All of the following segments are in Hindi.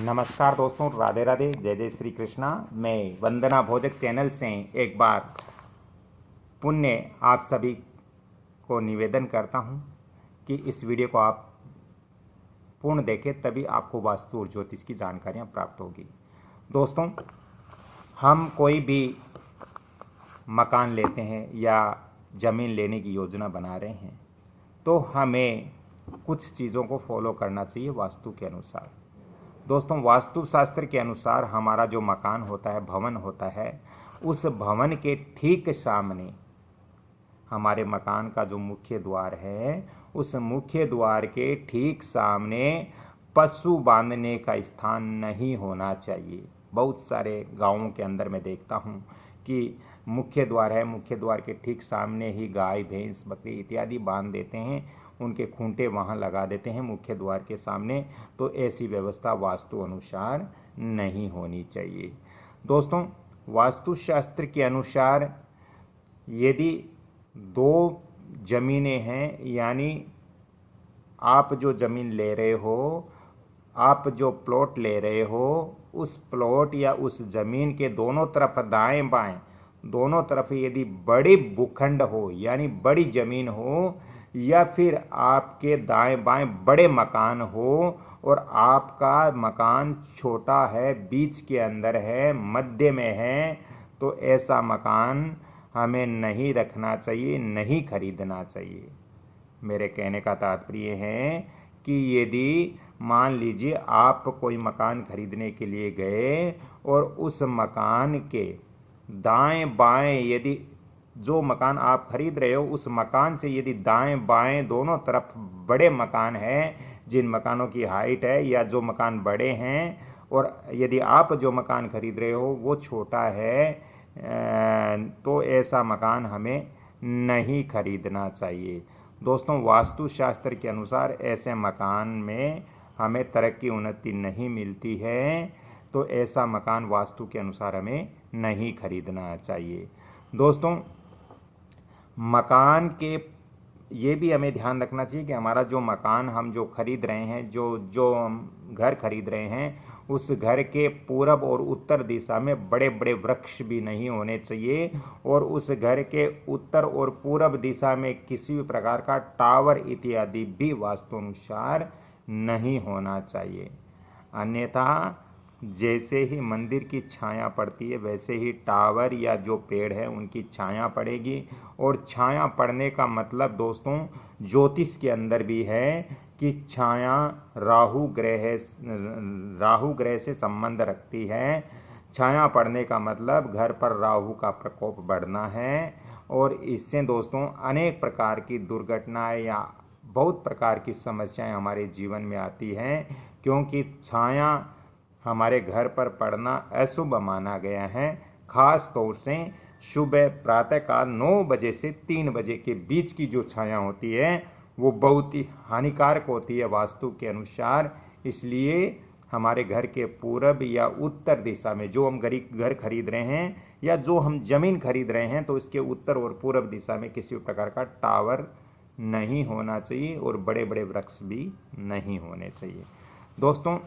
नमस्कार दोस्तों, राधे राधे, जय जय श्री कृष्णा। मैं वंदना भोजक चैनल से एक बार पुण्य आप सभी को निवेदन करता हूं कि इस वीडियो को आप पूर्ण देखें, तभी आपको वास्तु और ज्योतिष की जानकारियां प्राप्त होगी। दोस्तों, हम कोई भी मकान लेते हैं या ज़मीन लेने की योजना बना रहे हैं तो हमें कुछ चीज़ों को फॉलो करना चाहिए वास्तु के अनुसार। दोस्तों, वास्तुशास्त्र के अनुसार हमारा जो मकान होता है, भवन होता है, उस भवन के ठीक सामने हमारे मकान का जो मुख्य द्वार है, उस मुख्य द्वार के ठीक सामने पशु बांधने का स्थान नहीं होना चाहिए। बहुत सारे गांवों के अंदर मैं देखता हूं कि मुख्य द्वार है, मुख्य द्वार के ठीक सामने ही गाय, भैंस, बकरी इत्यादि बांध देते हैं, उनके खूंटे वहाँ लगा देते हैं मुख्य द्वार के सामने। तो ऐसी व्यवस्था वास्तु अनुसार नहीं होनी चाहिए। दोस्तों, वास्तुशास्त्र के अनुसार यदि दो जमीनें हैं, यानी आप जो जमीन ले रहे हो, आप जो प्लॉट ले रहे हो, उस प्लॉट या उस जमीन के दोनों तरफ दाएं बाएं दोनों तरफ यदि बड़ी भूखंड हो, यानी बड़ी जमीन हो, या फिर आपके दाएं बाएं बड़े मकान हो और आपका मकान छोटा है, बीच के अंदर है, मध्य में है, तो ऐसा मकान हमें नहीं रखना चाहिए, नहीं खरीदना चाहिए। मेरे कहने का तात्पर्य है कि यदि मान लीजिए आप कोई मकान खरीदने के लिए गए और उस मकान के दाएं बाएं, यदि जो मकान आप खरीद रहे हो उस मकान से यदि दाएं बाएं दोनों तरफ बड़े मकान हैं, जिन मकानों की हाइट है या जो मकान बड़े हैं, और यदि आप जो मकान खरीद रहे हो वो छोटा है, तो ऐसा मकान हमें नहीं खरीदना चाहिए। दोस्तों, वास्तुशास्त्र के अनुसार ऐसे मकान में हमें तरक्की उन्नति नहीं मिलती है, तो ऐसा मकान वास्तु के अनुसार हमें नहीं खरीदना चाहिए। दोस्तों, मकान के ये भी हमें ध्यान रखना चाहिए कि हमारा जो मकान हम जो खरीद रहे हैं, जो हम घर खरीद रहे हैं, उस घर के पूरब और उत्तर दिशा में बड़े बड़े वृक्ष भी नहीं होने चाहिए, और उस घर के उत्तर और पूरब दिशा में किसी भी प्रकार का टावर इत्यादि भी वास्तु अनुसार नहीं होना चाहिए। अन्यथा जैसे ही मंदिर की छाया पड़ती है, वैसे ही टावर या जो पेड़ है उनकी छाया पड़ेगी। और छाया पड़ने का मतलब दोस्तों ज्योतिष के अंदर भी है कि छाया राहु ग्रह से संबंध रखती है। छाया पड़ने का मतलब घर पर राहु का प्रकोप बढ़ना है, और इससे दोस्तों अनेक प्रकार की दुर्घटनाएं या बहुत प्रकार की समस्याएं हमारे जीवन में आती हैं, क्योंकि छाया हमारे घर पर पड़ना अशुभ माना गया है। खास तौर से सुबह प्रातःकाल 9 बजे से 3 बजे के बीच की जो छाया होती है वो बहुत ही हानिकारक होती है वास्तु के अनुसार। इसलिए हमारे घर के पूरब या उत्तर दिशा में जो हम घर खरीद रहे हैं या जो हम जमीन खरीद रहे हैं, तो इसके उत्तर और पूरब दिशा में किसी प्रकार का टावर नहीं होना चाहिए और बड़े बड़े वृक्ष भी नहीं होने चाहिए। दोस्तों,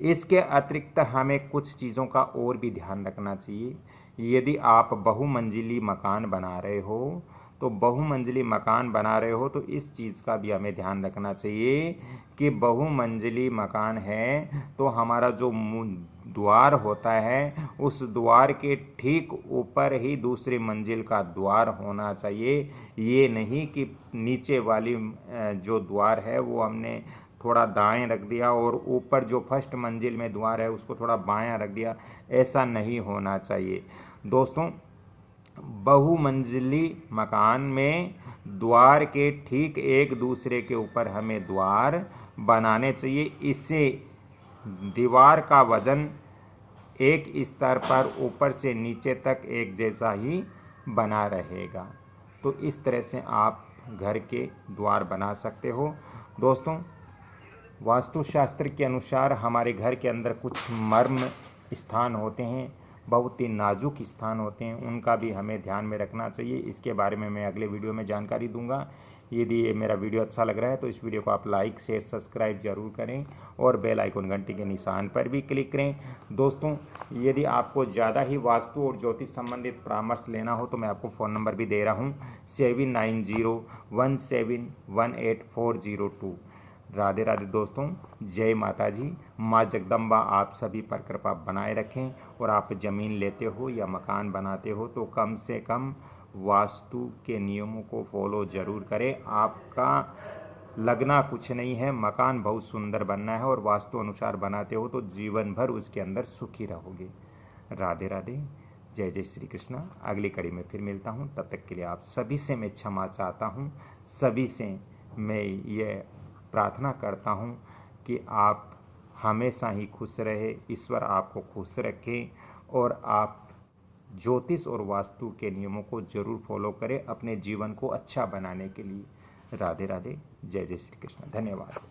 इसके अतिरिक्त हमें कुछ चीज़ों का और भी ध्यान रखना चाहिए। यदि आप बहुमंजिली मकान बना रहे हो, तो बहुमंजिली मकान बना रहे हो तो इस चीज़ का भी हमें ध्यान रखना चाहिए कि बहुमंजिली मकान है तो हमारा जो द्वार होता है, उस द्वार के ठीक ऊपर ही दूसरी मंजिल का द्वार होना चाहिए। ये नहीं कि नीचे वाली जो द्वार है वो हमने थोड़ा दाएं रख दिया और ऊपर जो फर्स्ट मंजिल में द्वार है उसको थोड़ा बायां रख दिया, ऐसा नहीं होना चाहिए। दोस्तों, बहुमंजिली मकान में द्वार के ठीक एक दूसरे के ऊपर हमें द्वार बनाने चाहिए। इससे दीवार का वजन एक स्तर पर ऊपर से नीचे तक एक जैसा ही बना रहेगा। तो इस तरह से आप घर के द्वार बना सकते हो। दोस्तों, वास्तुशास्त्र के अनुसार हमारे घर के अंदर कुछ मर्म स्थान होते हैं, बहुत ही नाजुक स्थान होते हैं, उनका भी हमें ध्यान में रखना चाहिए। इसके बारे में मैं अगले वीडियो में जानकारी दूंगा यदि ये मेरा वीडियो अच्छा लग रहा है तो इस वीडियो को आप लाइक शेयर सब्सक्राइब जरूर करें और बेल आइकन घंटी के निशान पर भी क्लिक करें। दोस्तों, यदि आपको ज़्यादा ही वास्तु और ज्योतिष संबंधित परामर्श लेना हो तो मैं आपको फ़ोन नंबर भी दे रहा हूँ 7901718402। राधे राधे दोस्तों, जय माता जी। माँ जगदम्बा आप सभी पर कृपा बनाए रखें। और आप ज़मीन लेते हो या मकान बनाते हो तो कम से कम वास्तु के नियमों को फॉलो ज़रूर करें। आपका लगना कुछ नहीं है, मकान बहुत सुंदर बनना है और वास्तु अनुसार बनाते हो तो जीवन भर उसके अंदर सुखी रहोगे। राधे राधे, जय जय श्री कृष्णा। अगली कड़ी में फिर मिलता हूँ, तब तक के लिए आप सभी से मैं क्षमा चाहता हूँ। सभी से मैं ये प्रार्थना करता हूँ कि आप हमेशा ही खुश रहे, ईश्वर आपको खुश रखे और आप ज्योतिष और वास्तु के नियमों को जरूर फॉलो करें अपने जीवन को अच्छा बनाने के लिए। राधे राधे, जय जय श्री कृष्ण। धन्यवाद।